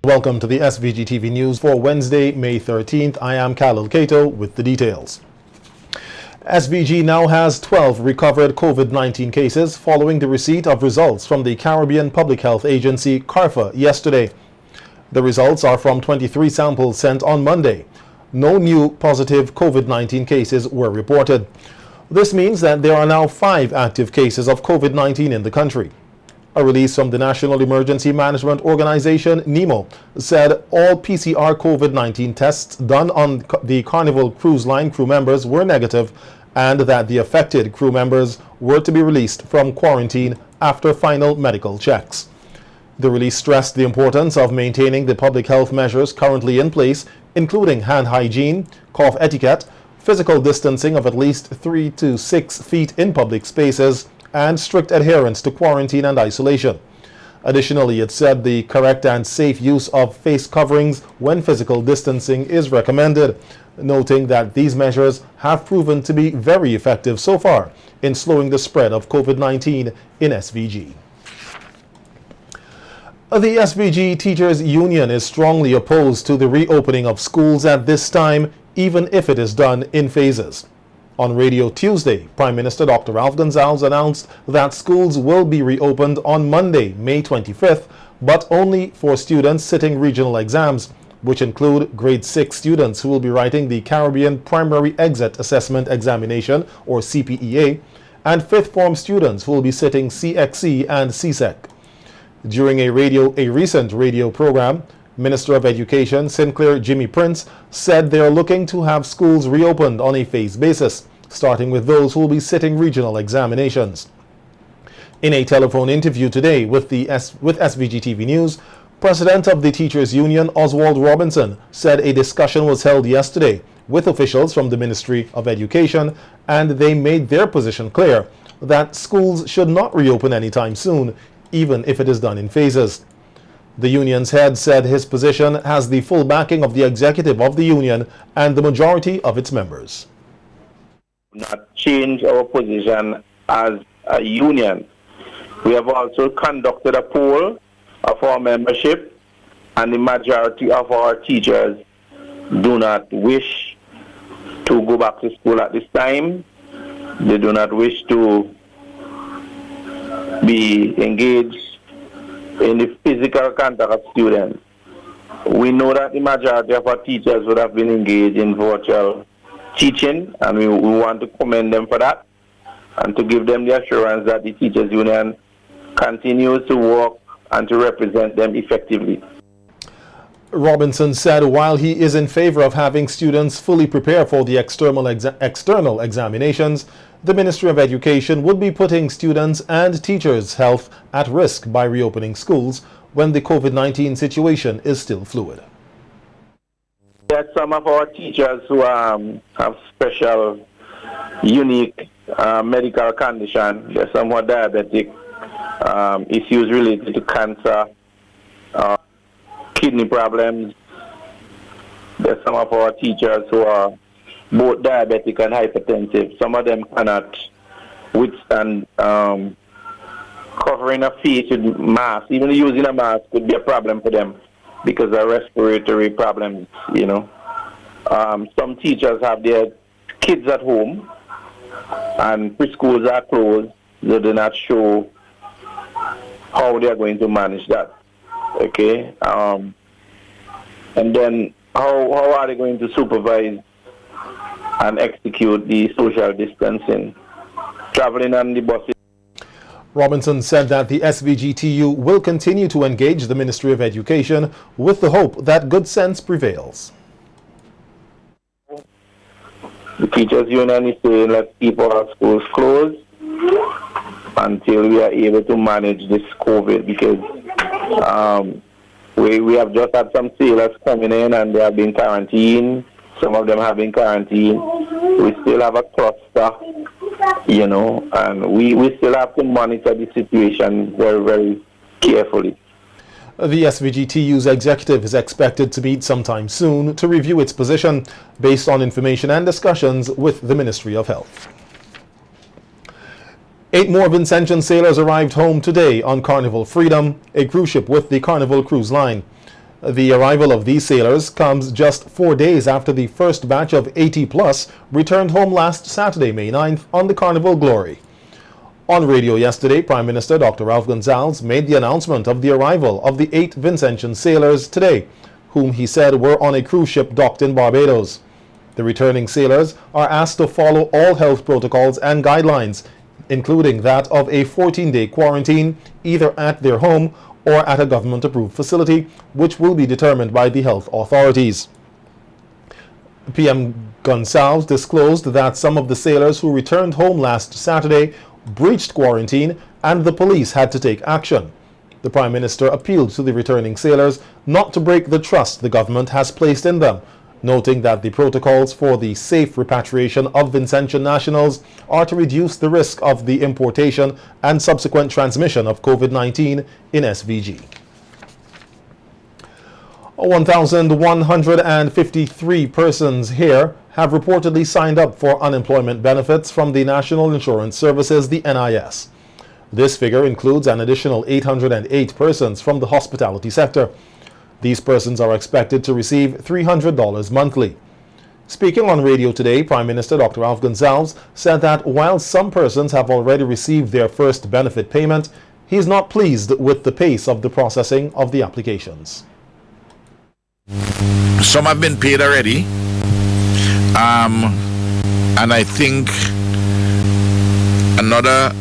Welcome to the SVG-TV News for Wednesday, May 13th. I am Khalil Kato with the details. SVG now has 12 recovered COVID-19 cases following the receipt of results from the Caribbean Public Health Agency, CARPHA, yesterday. The results are from 23 samples sent on Monday. No new positive COVID-19 cases were reported. This means that there are now 5 active cases of COVID-19 in the country. A release from the National Emergency Management Organization, NEMO, said all PCR COVID-19 tests done on the Carnival Cruise Line crew members were negative and that the affected crew members were to be released from quarantine after final medical checks. The release stressed the importance of maintaining the public health measures currently in place, including hand hygiene, cough etiquette, physical distancing of at least 3 to 6 feet in public spaces, and strict adherence to quarantine and isolation. Additionally, it said the correct and safe use of face coverings when physical distancing is recommended, noting that these measures have proven to be very effective so far in slowing the spread of COVID-19 in SVG. The SVG Teachers Union is strongly opposed to the reopening of schools at this time, even if it is done in phases. On Radio Tuesday, Prime Minister Dr. Ralph Gonsalves announced that schools will be reopened on Monday, May 25th, but only for students sitting regional exams, which include grade 6 students who will be writing the Caribbean Primary Exit Assessment Examination, or CPEA, and 5th form students who will be sitting CXC and CSEC. During a recent radio program, Minister of Education Sinclair Jimmy Prince said they are looking to have schools reopened on a phased basis, starting with those who will be sitting regional examinations. In a telephone interview today with SVGTV News, President of the Teachers Union Oswald Robinson said a discussion was held yesterday with officials from the Ministry of Education, and they made their position clear that schools should not reopen anytime soon, even if it is done in phases. The union's head said his position has the full backing of the executive of the union and the majority of its members. Not change our position as a union. We have also conducted a poll of our membership, and the majority of our teachers do not wish to go back to school at this time. They do not wish to be engaged in the physical contact of students. We know that the majority of our teachers would have been engaged in virtual teaching, and we want to commend them for that and to give them the assurance that the Teachers Union continues to work and to represent them effectively. Robinson said while he is in favor of having students fully prepare for the external examinations, the Ministry of Education would be putting students' and teachers' health at risk by reopening schools when the COVID-19 situation is still fluid. There are some of our teachers who have special, unique medical conditions. There's some who are diabetic, issues related to cancer, kidney problems. There's some of our teachers who are both diabetic and hypertensive. Some of them cannot withstand covering a face with mask. Even using a mask could be a problem for them because of respiratory problems, you know. Some teachers have their kids at home and preschools are closed. They do not show how they are going to manage that. Okay? And then how are they going to supervise and execute the social distancing, traveling on the buses? Robinson said that the SVGTU will continue to engage the Ministry of Education with the hope that good sense prevails. The Teachers Union is saying let's keep our schools closed until we are able to manage this COVID, because we have just had some sailors coming in and they have been quarantined. Some of them have been quarantined. We still have a cluster, you know, and we still have to monitor the situation very, very carefully. The SVGTU's executive is expected to meet sometime soon to review its position based on information and discussions with the Ministry of Health. 8 more Vincentian sailors arrived home today on Carnival Freedom, a cruise ship with the Carnival Cruise Line. The arrival of these sailors comes just 4 days after the first batch of 80-plus returned home last Saturday, May 9th, on the Carnival Glory. On radio yesterday, Prime Minister Dr. Ralph Gonsalves made the announcement of the arrival of the 8 Vincentian sailors today, whom he said were on a cruise ship docked in Barbados. The returning sailors are asked to follow all health protocols and guidelines, including that of a 14-day quarantine either at their home or at a government-approved facility, which will be determined by the health authorities. PM Gonsalves disclosed that some of the sailors who returned home last Saturday breached quarantine and the police had to take action. The Prime Minister appealed to the returning sailors not to break the trust the government has placed in them, noting that the protocols for the safe repatriation of Vincentian nationals are to reduce the risk of the importation and subsequent transmission of COVID-19 in SVG. 1,153 persons here have reportedly signed up for unemployment benefits from the National Insurance Services, the NIS. This figure includes an additional 808 persons from the hospitality sector. These persons are expected to receive $300 monthly. Speaking on radio today, Prime Minister Dr. Ralph Gonsalves said that while some persons have already received their first benefit payment, he is not pleased with the pace of the processing of the applications. Some have been paid already, and I think another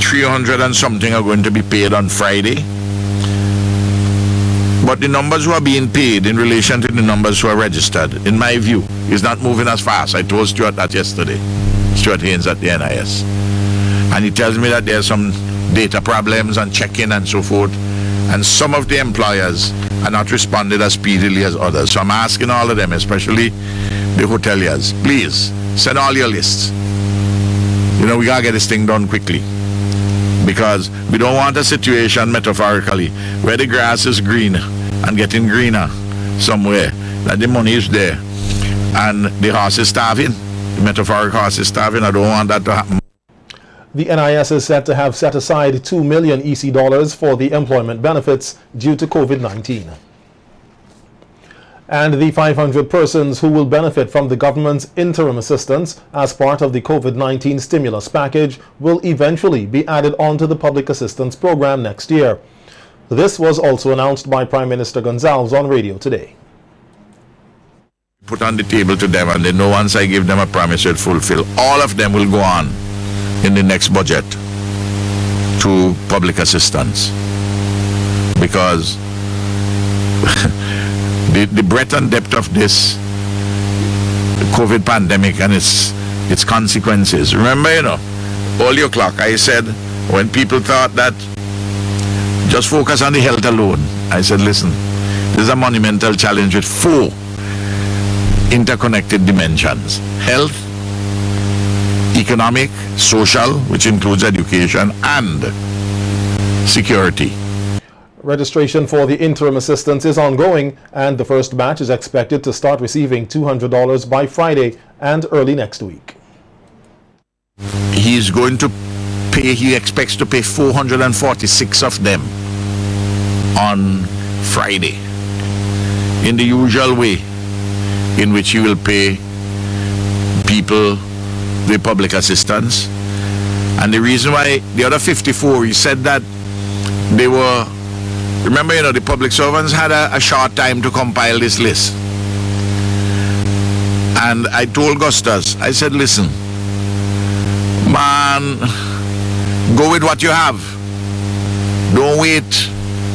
300 and something are going to be paid on Friday. But the numbers who are being paid in relation to the numbers who are registered, in my view, is not moving as fast. I told Stuart that yesterday, Stuart Haynes at the NIS. And he tells me that there are some data problems and check-in and so forth. And some of the employers are not responding as speedily as others. So I'm asking all of them, especially the hoteliers, please send all your lists. You know, we gotta get this thing done quickly, because we don't want a situation, metaphorically, where the grass is green and getting greener somewhere, that the money is there and the horse is starving, the metaphoric horse is starving. I don't want that to happen. The NIS is set to have set aside $2 million EC dollars for the employment benefits due to COVID-19. And the 500 persons who will benefit from the government's interim assistance as part of the COVID-19 stimulus package will eventually be added onto the public assistance program next year. This was also announced by Prime Minister Gonsalves on radio today. Put on the table to them, and they know once I give them a promise to fulfill, all of them will go on in the next budget to public assistance, because the breadth and depth of this COVID pandemic and its consequences. Remember, you know, all your clock, I said, when people thought that just focus on the health alone, I said, listen, this is a monumental challenge with 4 interconnected dimensions: health, economic, social, which includes education, and security. Registration for the interim assistance is ongoing, and the first batch is expected to start receiving $200 by Friday and early next week. He expects to pay 446 of them on Friday, in the usual way in which he will pay people the public assistance. And the reason why the other 54, he said that they were, remember, you know, the public servants had a short time to compile this list. And I told Gustus, I said, listen, man, go with what you have. Don't wait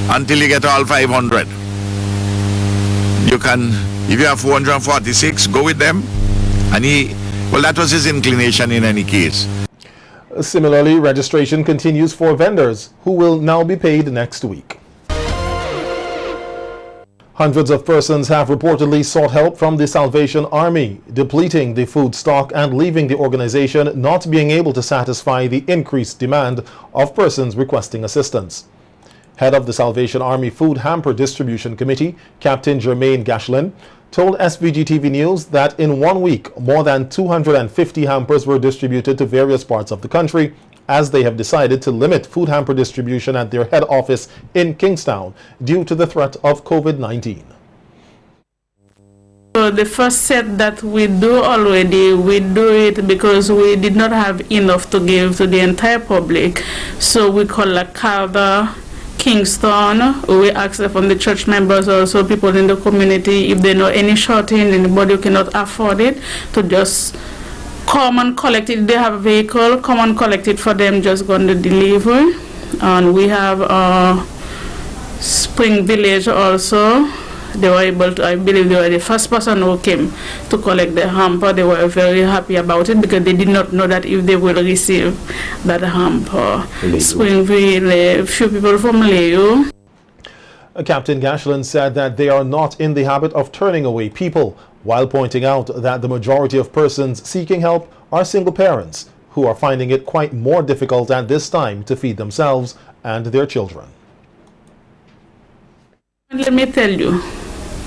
until you get all 500. You can, if you have 446, go with them. And well, that was his inclination in any case. Similarly, registration continues for vendors who will now be paid next week. Hundreds of persons have reportedly sought help from the Salvation Army, depleting the food stock and leaving the organization not being able to satisfy the increased demand of persons requesting assistance. Head of the Salvation Army Food Hamper Distribution Committee, Captain Jermaine Gashlin, told SVGTV News that in 1 week, more than 250 hampers were distributed to various parts of the country, as they have decided to limit food hamper distribution at their head office in Kingstown due to the threat of COVID-19. So the first set that we do already, we do it because we did not have enough to give to the entire public. So we call a Calder, Kingston. We ask from the church members, also people in the community, if they know any shortage, anybody who cannot afford it, to just come and collect it. If they have a vehicle, come and collect it for them, just go on the delivery. And we have Spring Village also. They were able to, I believe they were the first person who came to collect the hamper. They were very happy about it because they did not know that if they will receive that hamper. Springville, a few people from Leo. Captain Gashlin said that they are not in the habit of turning away people, while pointing out that the majority of persons seeking help are single parents who are finding it quite more difficult at this time to feed themselves and their children. Let me tell you,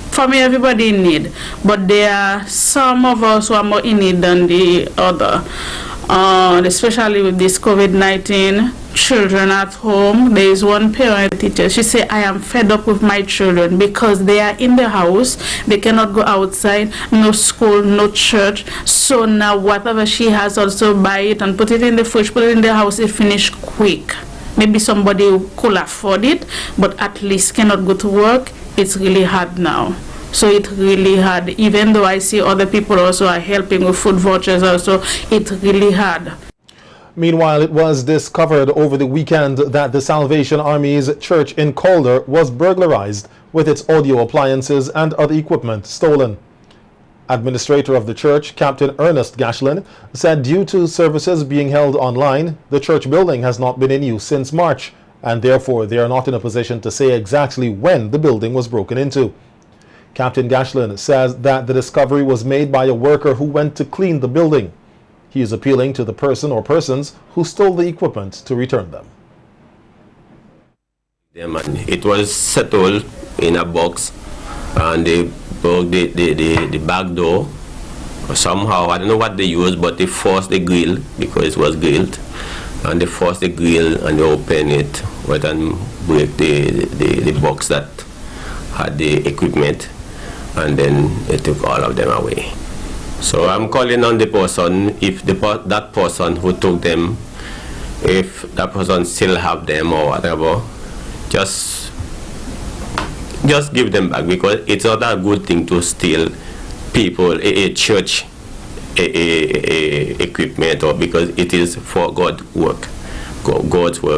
for me, everybody in need, but there are some of us who are more in need than the other. Especially with this COVID-19, children at home. There is one parent teacher, she said, I am fed up with my children because they are in the house, they cannot go outside, no school, no church. So now whatever she has, also buy it and put it in the fridge, put it in the house, it finish quick. Maybe somebody who could afford it, but at least cannot go to work. It's really hard now. So it's really hard. Even though I see other people also are helping with food vouchers also, it's really hard. Meanwhile, it was discovered over the weekend that the Salvation Army's church in Calder was burglarized with its audio appliances and other equipment stolen. Administrator of the church, Captain Ernest Gashlin, said due to services being held online, the church building has not been in use since March, and therefore they are not in a position to say exactly when the building was broken into. Captain Gashlin says that the discovery was made by a worker who went to clean the building. He is appealing to the person or persons who stole the equipment to return them. It was settled in a box, and they broke the back door. Somehow, I don't know what they used, but they forced the grill, because it was grilled, and they forced the grill and they opened it, right, and break the box that had the equipment, and then they took all of them away. So I'm calling on the person, if that person who took them, if that person still have them or whatever, just give them back, because it's not a good thing to steal people, a church equipment, or because it is for God's work,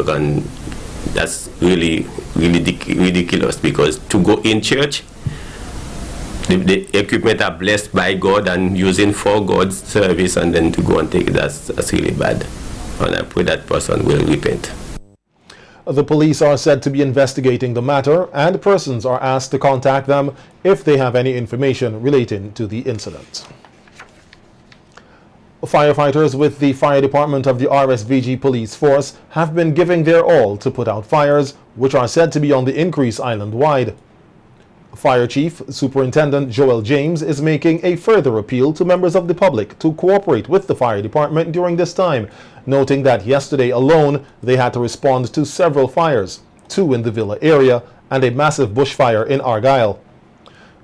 and that's really ridiculous, because to go in church, the equipment are blessed by God and using for God's service, and then to go and take it, that's really bad. And I pray that person will repent. The police are said to be investigating the matter, and persons are asked to contact them if they have any information relating to the incident. Firefighters with the fire department of the RSVG police force have been giving their all to put out fires, which are said to be on the increase island-wide. Fire Chief Superintendent Joel James is making a further appeal to members of the public to cooperate with the fire department during this time, noting that yesterday alone they had to respond to several fires, 2 in the Villa area and a massive bushfire in Argyle.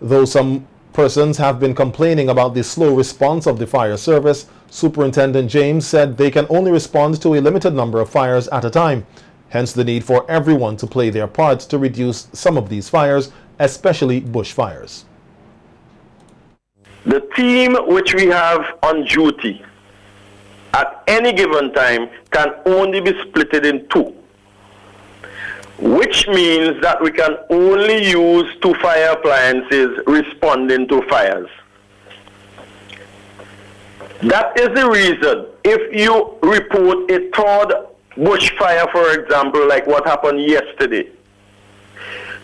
Though some persons have been complaining about the slow response of the fire service, Superintendent James said they can only respond to a limited number of fires at a time, hence the need for everyone to play their part to reduce some of these fires, especially bushfires. The team which we have on duty at any given time can only be split in 2, which means that we can only use 2 fire appliances responding to fires. That is the reason if you report a 3rd bushfire, for example, like what happened yesterday,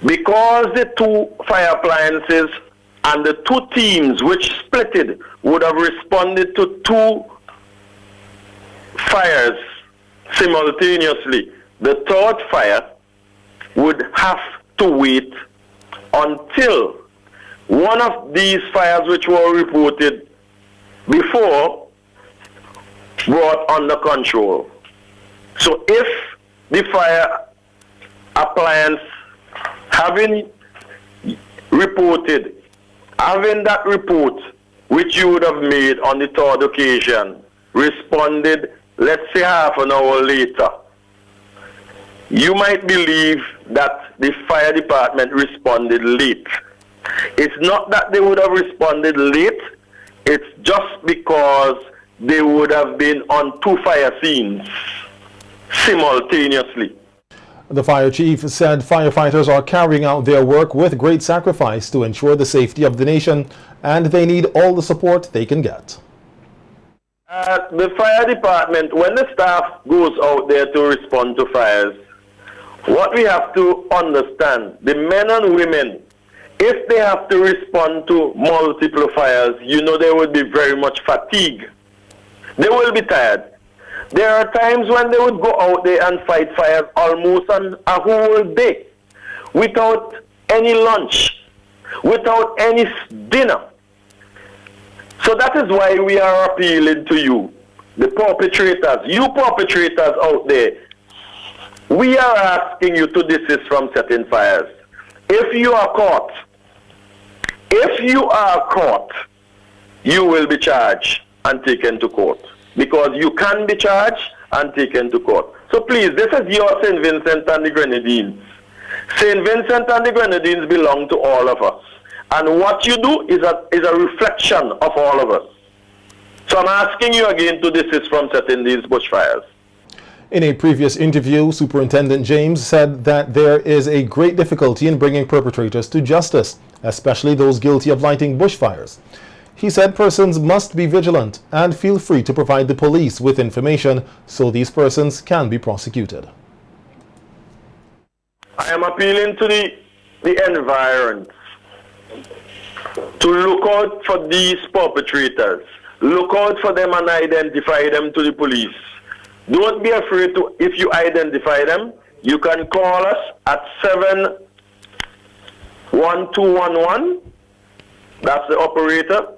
because the 2 fire appliances and the 2 teams which splitted would have responded to 2 fires simultaneously, the 3rd fire would have to wait until one of these fires which were reported before brought under control. So if the fire appliance having that report which you would have made on the third occasion responded, let's say half an hour later, you might believe that the fire department responded late. It's not that they would have responded late, it's just because they would have been on two fire scenes simultaneously. The fire chief said firefighters are carrying out their work with great sacrifice to ensure the safety of the nation, and they need all the support they can get. The fire department, when the staff goes out there to respond to fires, what we have to understand, the men and women, if they have to respond to multiple fires, you know they will be very much fatigued. They will be tired. There are times when they would go out there and fight fires almost on a whole day without any lunch, without any dinner. So that is why we are appealing to you, the perpetrators, you perpetrators out there. We are asking you to desist from setting fires. If you are caught, you will be charged and taken to court. Because you can be charged and taken to court. So please, this is your St. Vincent and the Grenadines. St. Vincent and the Grenadines belong to all of us. And what you do is a reflection of all of us. So I'm asking you again to desist from setting these bushfires. In a previous interview, Superintendent James said that there is a great difficulty in bringing perpetrators to justice, especially those guilty of lighting bushfires. He said persons must be vigilant and feel free to provide the police with information so these persons can be prosecuted. I am appealing to the environs to look out for these perpetrators. Look out for them and identify them to the police. Don't be afraid to, if you identify them, you can call us at 71211. That's the operator.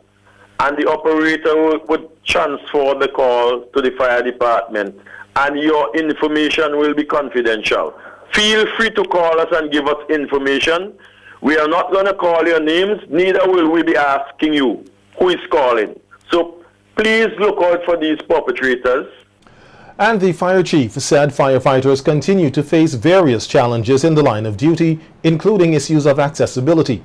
And the operator would transfer the call to the fire department, and your information will be confidential. Feel free to call us and give us information. We are not going to call your names, neither will we be asking you who is calling. So please look out for these perpetrators. And the fire chief said firefighters continue to face various challenges in the line of duty, including issues of accessibility.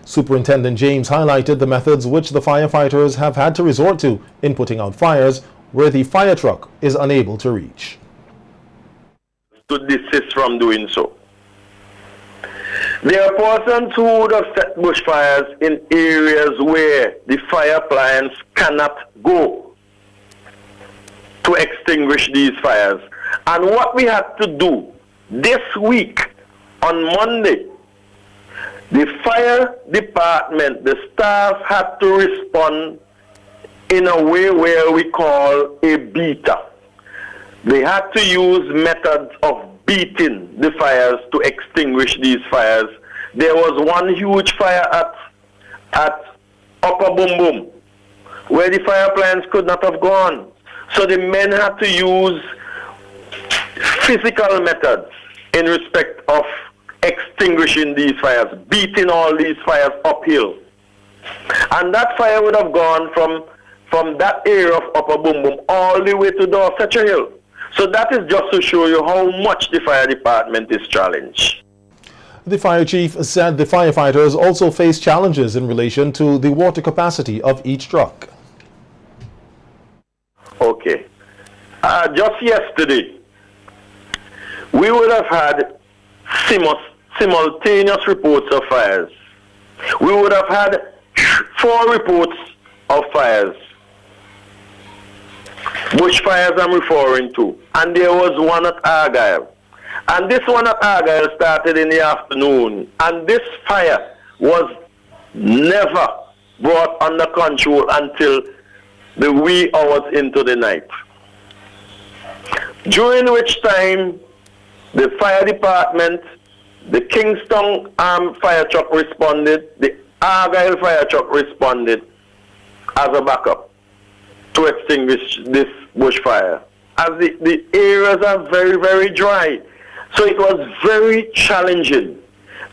Superintendent James highlighted the methods which the firefighters have had to resort to in putting out fires where the fire truck is unable to reach. To desist from doing so. There are persons who would have set bushfires in areas where the fire appliance cannot go to extinguish these fires. And what we had to do this week on Monday, the fire department, the staff had to respond in a way where we call a beater. They had to use methods of beating the fires to extinguish these fires. There was one huge fire at Upper Boom Boom where the fire appliance could not have gone. So the men had to use physical methods in respect of extinguishing these fires, beating all these fires uphill. And that fire would have gone from that area of Upper Boom Boom all the way to Dorsetshire Hill. So that is just to show you how much the fire department is challenged. The fire chief said the firefighters also face challenges in relation to the water capacity of each truck. Okay. Just yesterday, we would have had simultaneous reports of fires. We would have had 4 reports of fires. Bushfires I'm referring to. And there was one at Argyle. And this one at Argyle started in the afternoon. And this fire was never brought under control until the wee hours into the night. During which time the fire department, the Kingston Armed Fire Truck responded, the Argyle fire truck responded as a backup to extinguish this bushfire, as the areas are very, very dry. So it was very challenging.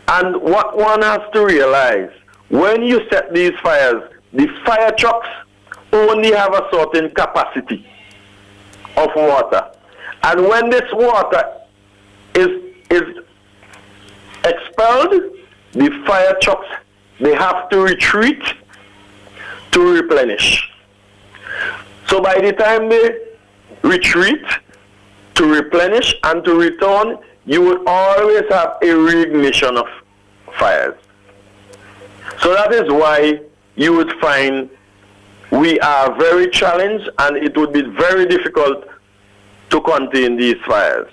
And what one has to realize, when you set these fires, the fire trucks only have a certain capacity of water. And when this water is expelled, the fire trucks, they have to retreat to replenish. So by the time they retreat to replenish and to return, you would always have a reignition of fires. So that is why you would find we are very challenged, and it would be very difficult to contain these fires.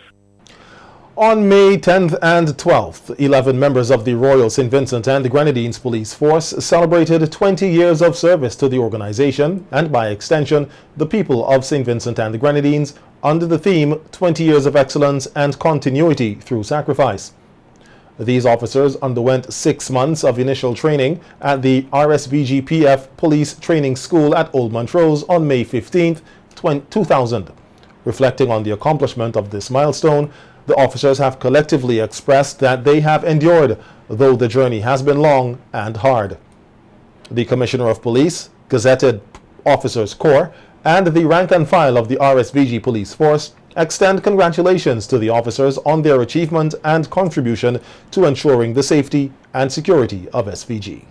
On May 10th and 12th, 11 members of the Royal St. Vincent and the Grenadines Police Force celebrated 20 years of service to the organization and, by extension, the people of St. Vincent and the Grenadines under the theme 20 Years of Excellence and Continuity Through Sacrifice. These officers underwent 6 months of initial training at the RSVG-PF Police Training School at Old Montrose on May 15th, 2000. Reflecting on the accomplishment of this milestone, the officers have collectively expressed that they have endured, though the journey has been long and hard. The Commissioner of Police, Gazetted Officers Corps, and the rank and file of the RSVG Police Force extend congratulations to the officers on their achievement and contribution to ensuring the safety and security of SVG.